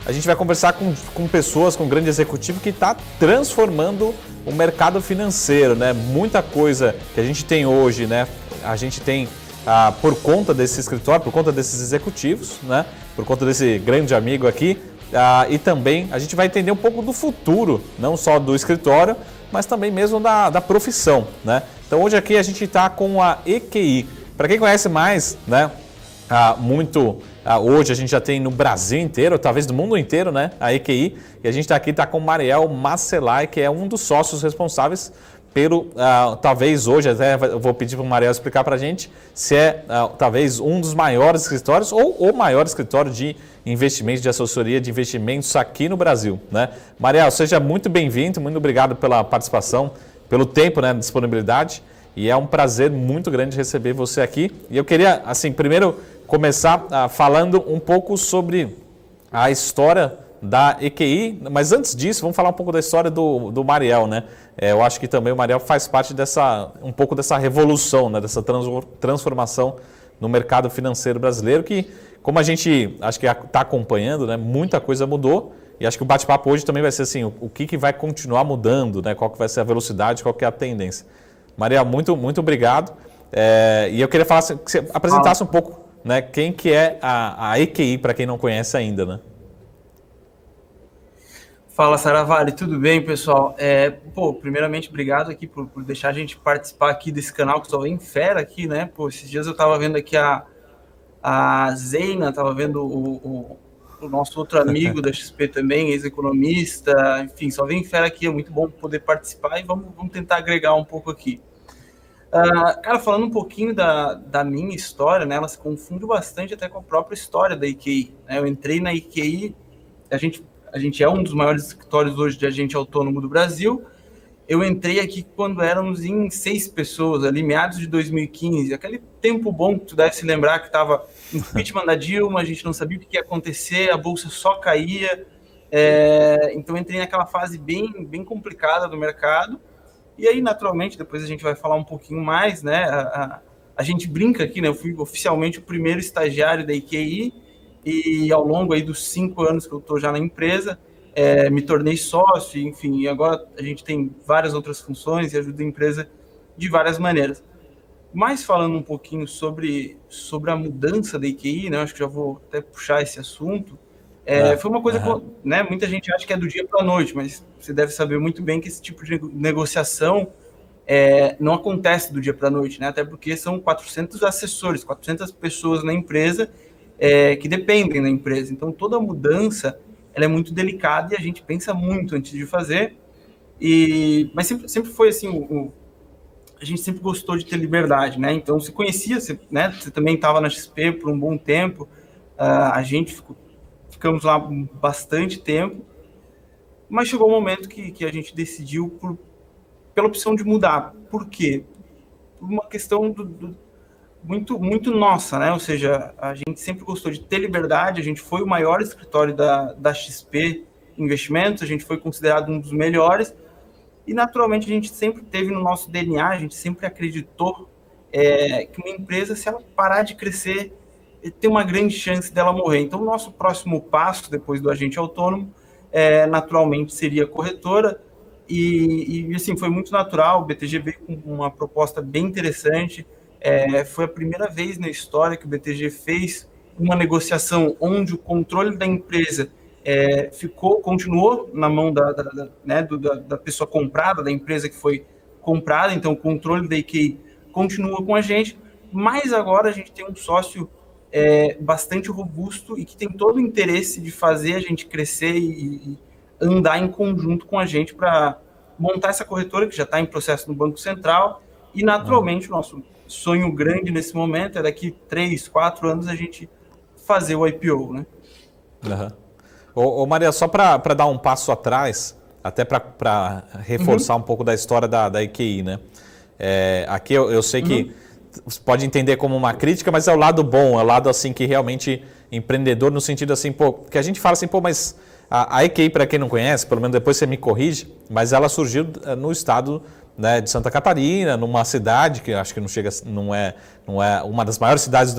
a gente vai conversar com pessoas, com um grande executivo que está transformando o mercado financeiro, né? Muita coisa que a gente tem hoje, né? A gente tem por conta desse escritório, por conta desses executivos, né? Por conta desse grande amigo aqui. E também a gente vai entender um pouco do futuro, não só do escritório, mas também mesmo da profissão, né? Então hoje aqui a gente está com a EQI. Para quem conhece mais, né? Hoje a gente já tem no Brasil inteiro, talvez do mundo inteiro, né? A EQI. E a gente está com o Mariel Macelai, que é um dos sócios responsáveis pelo, talvez hoje, até eu vou pedir para o Mariel explicar para a gente, se é talvez um dos maiores escritórios ou o maior escritório de investimentos, de assessoria de investimentos aqui no Brasil, né? Mariel, seja muito bem-vindo, muito obrigado pela participação, pelo tempo, né, disponibilidade, e é um prazer muito grande receber você aqui. E eu queria, assim, primeiro começar falando um pouco sobre a história da EQI, mas antes disso, vamos falar um pouco da história do Mariel, né? Eu acho que também o Mariel faz parte um pouco dessa revolução, né? Dessa transformação no mercado financeiro brasileiro, que, como a gente acho que está acompanhando, né? Muita coisa mudou, e acho que o bate-papo hoje também vai ser assim, o que vai continuar mudando, né? Qual que vai ser a velocidade, qual que é a tendência. Mariel, muito obrigado. E eu queria falar assim, que você apresentasse um pouco, né? Quem que é a EQI, para quem não conhece ainda, né? Fala, Saravalli, tudo bem, pessoal? Primeiramente, obrigado aqui por deixar a gente participar aqui desse canal, que só vem fera aqui, né? Esses dias eu estava vendo aqui a Zeina, estava vendo o nosso outro amigo da XP também, ex-economista, enfim, só vem fera aqui, é muito bom poder participar e vamos tentar agregar um pouco aqui. Cara, falando um pouquinho da minha história, né? Ela se confunde bastante até com a própria história da EQI, né? Eu entrei na EQI, a gente é um dos maiores escritórios hoje de agente autônomo do Brasil. Eu entrei aqui quando éramos em 6 pessoas, ali meados de 2015. Aquele tempo bom que tu deve se lembrar que estava impeachment da Dilma, a gente não sabia o que ia acontecer, a bolsa só caía. Então eu entrei naquela fase bem complicada do mercado. E aí, naturalmente, depois a gente vai falar um pouquinho mais, né? A gente brinca aqui, né? Eu fui oficialmente o primeiro estagiário da EQI, e ao longo aí dos 5 anos que eu estou já na empresa, me tornei sócio, enfim, e agora a gente tem várias outras funções e ajuda a empresa de várias maneiras. Mas falando um pouquinho sobre a mudança da EQI, né, acho que já vou até puxar esse assunto, foi uma coisa que, né, muita gente acha que é do dia para a noite, mas você deve saber muito bem que esse tipo de negociação não acontece do dia para a noite, né, até porque são 400 assessores, 400 pessoas na empresa que dependem da empresa. Então, toda mudança ela é muito delicada e a gente pensa muito antes de fazer. Mas sempre foi assim, a gente sempre gostou de ter liberdade, né? Então, você conhecia, né? Você também estava na XP por um bom tempo, a gente ficamos lá bastante tempo, mas chegou um momento que a gente decidiu pela opção de mudar. Por quê? Por uma questão muito nossa, né? Ou seja, a gente sempre gostou de ter liberdade, a gente foi o maior escritório da XP Investimentos, a gente foi considerado um dos melhores, e naturalmente a gente sempre teve no nosso DNA, a gente sempre acreditou que uma empresa, se ela parar de crescer, tem uma grande chance dela morrer. Então, o nosso próximo passo, depois do agente autônomo, naturalmente seria a corretora, e assim, foi muito natural. O BTG veio com uma proposta bem interessante. Foi a primeira vez na história que o BTG fez uma negociação onde o controle da empresa continuou na mão da pessoa comprada, da empresa que foi comprada. Então, o controle da EQI continua com a gente, mas agora a gente tem um sócio bastante robusto e que tem todo o interesse de fazer a gente crescer e andar em conjunto com a gente para montar essa corretora que já está em processo no Banco Central. E, naturalmente, o nosso sonho grande nesse momento é daqui 3, 4 anos a gente fazer o IPO, né? Maria, só para dar um passo atrás, até para reforçar um pouco da história da EQI, né? Aqui eu sei que você pode entender como uma crítica, mas é o lado bom, é o lado assim que realmente empreendedor, no sentido assim, que a gente fala assim, mas a EQI, para quem não conhece, pelo menos depois você me corrige, mas ela surgiu no estado, né, de Santa Catarina, numa cidade que acho que não é uma das maiores cidades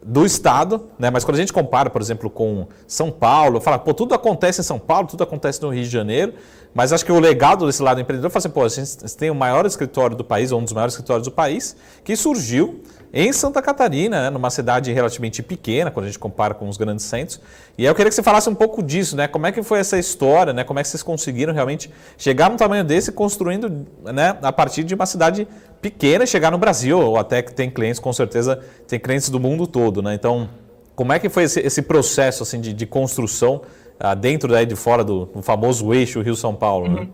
do estado, né? Mas quando a gente compara, por exemplo, com São Paulo, fala, pô, tudo acontece em São Paulo, tudo acontece no Rio de Janeiro, mas acho que o legado desse lado empreendedor foi assim, pô, a gente tem o maior escritório do país, ou um dos maiores escritórios do país, que surgiu em Santa Catarina, né? Numa cidade relativamente pequena, quando a gente compara com os grandes centros. E aí eu queria que você falasse um pouco disso, né? Como é que foi essa história, né? Como é que vocês conseguiram realmente chegar num tamanho desse, construindo, né, a partir de uma cidade pequena e chegar no Brasil, ou até que tem clientes, com certeza, tem clientes do mundo todo, né? Então, como é que foi esse processo assim, de construção dentro daí de fora do famoso eixo Rio-São Paulo, né?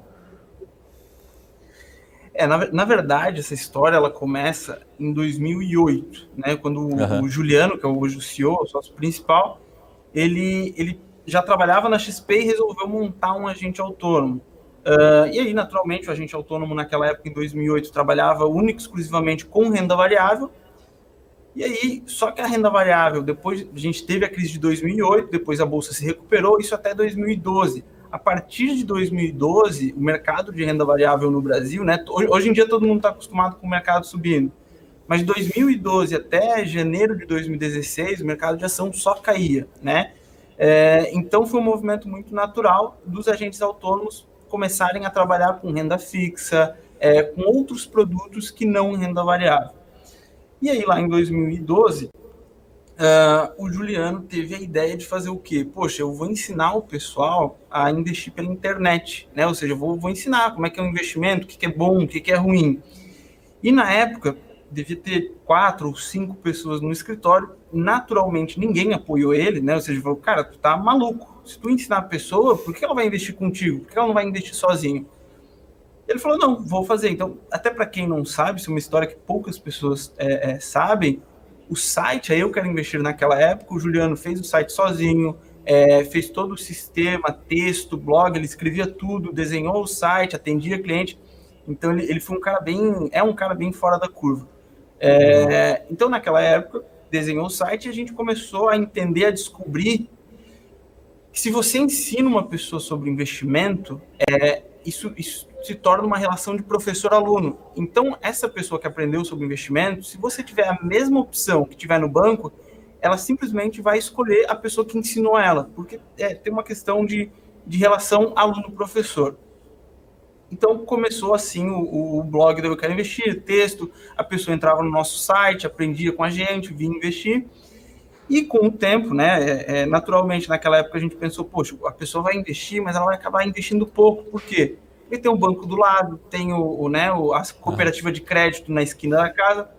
Na verdade, essa história ela começa em 2008, né? Quando o Juliano, que é hoje o CEO, o sócio principal, ele já trabalhava na XP e resolveu montar um agente autônomo. E aí, naturalmente, o agente autônomo naquela época, em 2008, trabalhava única e exclusivamente com renda variável. E aí, só que a renda variável, depois a gente teve a crise de 2008, depois a Bolsa se recuperou, isso até 2012. A partir de 2012, o mercado de renda variável no Brasil, né? Hoje em dia todo mundo está acostumado com o mercado subindo, mas de 2012 até janeiro de 2016, o mercado de ação só caía, né? Então foi um movimento muito natural dos agentes autônomos começarem a trabalhar com renda fixa, com outros produtos que não renda variável. E aí, lá em 2012, o Juliano teve a ideia de fazer o quê? Poxa, eu vou ensinar o pessoal a investir pela internet, né? Ou seja, eu vou ensinar como é que é um investimento, o que é bom, o que é ruim. E na época, devia ter 4 ou 5 pessoas no escritório, naturalmente ninguém apoiou ele, né? Ou seja, falou, cara, tu tá maluco. Se tu ensinar a pessoa, por que ela vai investir contigo? Por que ela não vai investir sozinho? Ele falou, não, vou fazer. Então, até para quem não sabe, isso é uma história que poucas pessoas sabem, o site, aí eu quero investir naquela época, o Juliano fez o site sozinho, fez todo o sistema, texto, blog, ele escrevia tudo, desenhou o site, atendia cliente. Então, ele foi um cara bem fora da curva. Então, naquela época, desenhou o site e a gente começou a entender, a descobrir que se você ensina uma pessoa sobre investimento, isso se torna uma relação de professor-aluno. Então, essa pessoa que aprendeu sobre investimento, se você tiver a mesma opção que tiver no banco, ela simplesmente vai escolher a pessoa que ensinou ela, porque tem uma questão de relação aluno-professor. Então, começou assim o blog do Eu Quero Investir, texto, a pessoa entrava no nosso site, aprendia com a gente, vinha investir. E com o tempo, né, naturalmente, naquela época a gente pensou, poxa, a pessoa vai investir, mas ela vai acabar investindo pouco. Por quê? Porque tem um banco do lado, tem a cooperativa de crédito na esquina da casa,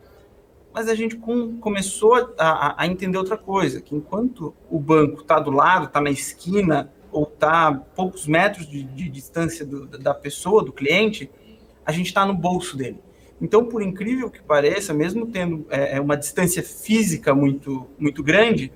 mas a gente começou a entender outra coisa, que enquanto o banco está do lado, está na esquina, ou está a poucos metros de distância da pessoa, do cliente, a gente está no bolso dele. Então, por incrível que pareça, mesmo tendo uma distância física muito, muito grande,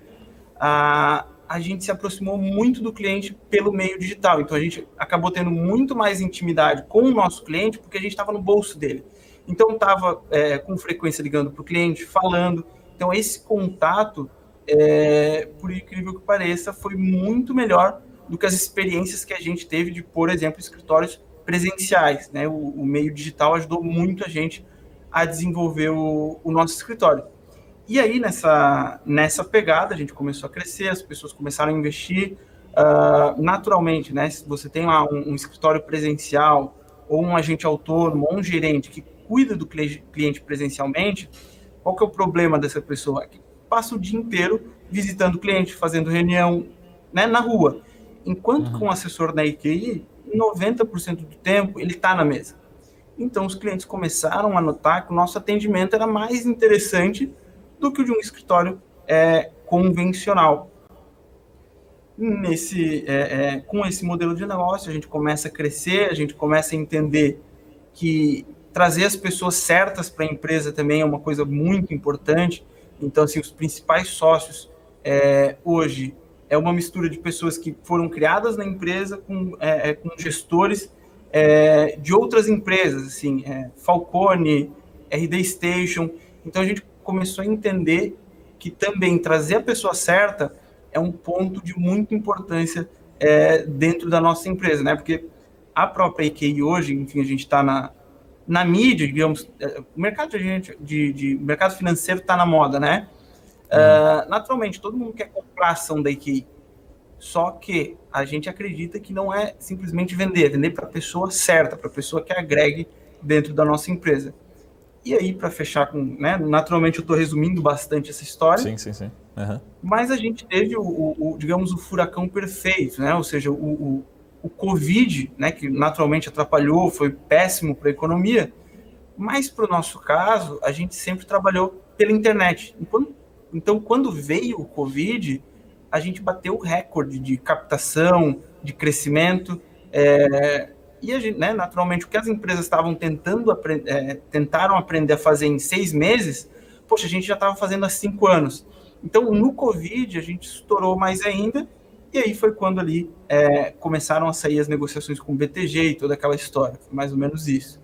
a gente se aproximou muito do cliente pelo meio digital. Então, a gente acabou tendo muito mais intimidade com o nosso cliente porque a gente estava no bolso dele. Então, estava com frequência ligando para o cliente, falando. Então, esse contato, por incrível que pareça, foi muito melhor do que as experiências que a gente teve de, por exemplo, escritórios presenciais, né? O meio digital ajudou muito a gente a desenvolver o nosso escritório. E aí, nessa pegada, a gente começou a crescer, as pessoas começaram a investir naturalmente, né? Se você tem lá um escritório presencial, ou um agente autônomo, ou um gerente que cuida do cliente presencialmente, qual que é o problema dessa pessoa? Que passa o dia inteiro visitando o cliente, fazendo reunião, né, na rua. Enquanto com um assessor na EQI, 90% do tempo ele está na mesa. Então, os clientes começaram a notar que o nosso atendimento era mais interessante do que o de um escritório convencional. Com esse modelo de negócio, a gente começa a crescer, a gente começa a entender que trazer as pessoas certas para a empresa também é uma coisa muito importante. Então, assim, os principais sócios hoje é uma mistura de pessoas que foram criadas na empresa com gestores de outras empresas, assim, Falcone, RD Station. Então, a gente começou a entender que também trazer a pessoa certa é um ponto de muita importância dentro da nossa empresa, né? Porque a própria EQI hoje, enfim, a gente está na mídia, digamos, o mercado mercado financeiro está na moda, né? Naturalmente, todo mundo quer comprar a ação da IKEA. Só que a gente acredita que não é simplesmente vender, é vender para a pessoa certa, para a pessoa que agregue dentro da nossa empresa. E aí, para fechar com, né, naturalmente eu estou resumindo bastante essa história. Sim, sim, sim. Uhum. Mas a gente teve digamos, o furacão perfeito, né? Ou seja, o Covid, né, que naturalmente atrapalhou, foi péssimo para a economia, mas para o nosso caso, a gente sempre trabalhou pela internet. Então, quando veio o Covid, a gente bateu o recorde de captação, de crescimento, e a gente, né, naturalmente, o que as empresas estavam tentaram aprender a fazer em 6 meses, poxa, a gente já estava fazendo há 5 anos. Então, no Covid, a gente estourou mais ainda, e aí foi quando ali começaram a sair as negociações com o BTG e toda aquela história. Foi mais ou menos isso.